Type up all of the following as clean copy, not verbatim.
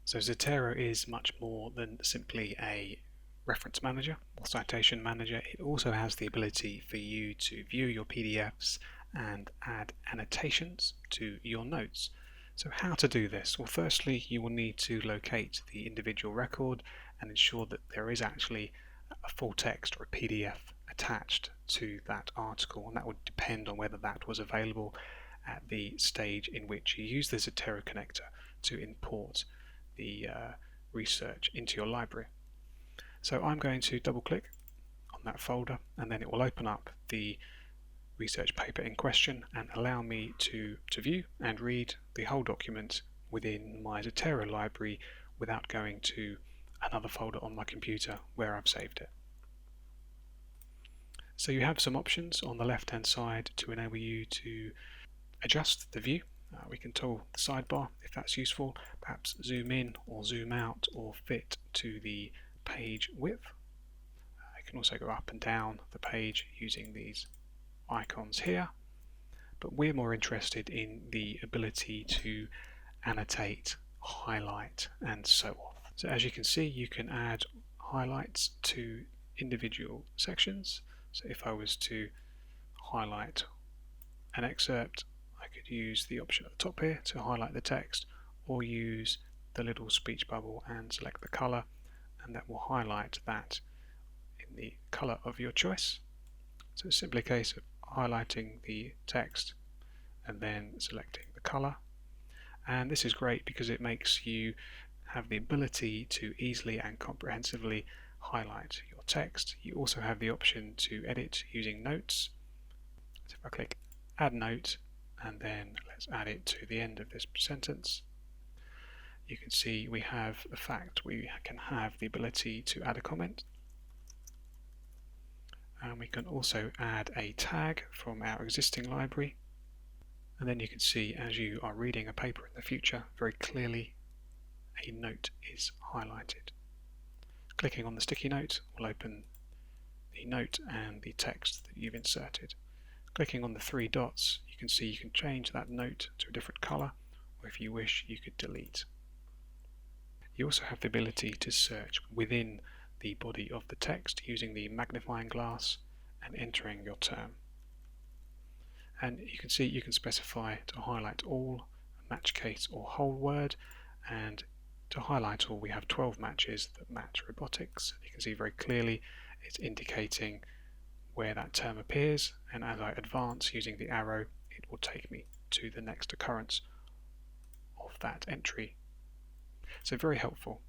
So Zotero is much more than simply a reference manager or citation manager. It also has the ability for you to view your PDFs and add annotations to your notes. So how to do this? Well, firstly, you will need to locate the individual record and ensure that there is actually a full text or a PDF attached to that article, and that would depend on whether that was available at the stage in which you use the Zotero connector to import the research into your library. So I'm going to double click on that folder, and then it will open up the research paper in question and allow me to view and read the whole document within my Zotero library without going to another folder on my computer where I've saved it. So you have some options on the left hand side to enable you to adjust the view. We can toggle the sidebar if that's useful, perhaps zoom in or zoom out or fit to the page width. You can also go up and down the page using these icons here, but we're more interested in the ability to annotate, highlight and so on. So as you can see, you can add highlights to individual sections. So if I was to highlight an excerpt, I could use the option at the top here to highlight the text, or use the little speech bubble and select the color, and that will highlight that in the color of your choice. So it's simply a case of highlighting the text and then selecting the color. And this is great because it makes you have the ability to easily and comprehensively highlight your text. You also have the option to edit using notes. So if I click add note and then let's add it to the end of this sentence, you can see we have the fact we can have the ability to add a comment, and we can also add a tag from our existing library. And then you can see, as you are reading a paper in the future, very clearly a note is highlighted. Clicking on the sticky note will open the note and the text that you've inserted. Clicking on the three dots, you can see you can change that note to a different color, or if you wish, you could delete. You also have the ability to search within the body of the text using the magnifying glass and entering your term. And you can see you can specify to highlight all, match case or whole word, and to highlight all we have 12 matches that match robotics. You can see very clearly it's indicating where that term appears, and as I advance using the arrow, it will take me to the next occurrence of that entry. So very helpful.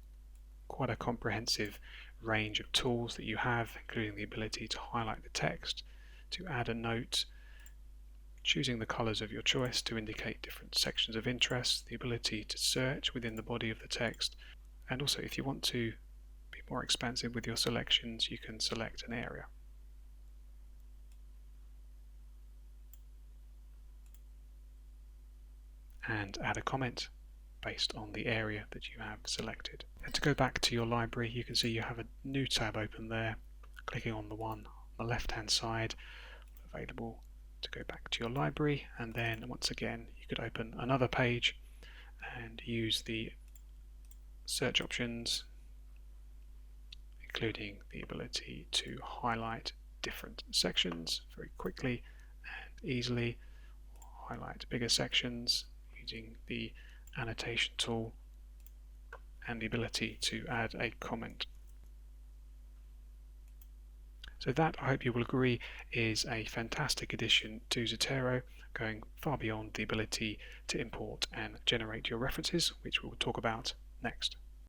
Quite a comprehensive range of tools that you have, including the ability to highlight the text, to add a note, choosing the colors of your choice to indicate different sections of interest, the ability to search within the body of the text, and also if you want to be more expansive with your selections, you can select an area. And add a comment based on the area that you have selected. And to go back to your library, you can see you have a new tab open there. Clicking on the one on the left hand side, available to go back to your library, and then once again you could open another page and use the search options, including the ability to highlight different sections very quickly and easily, highlight bigger sections using the annotation tool, and the ability to add a comment. So that, I hope you will agree, is a fantastic addition to Zotero, going far beyond the ability to import and generate your references, which we'll talk about next.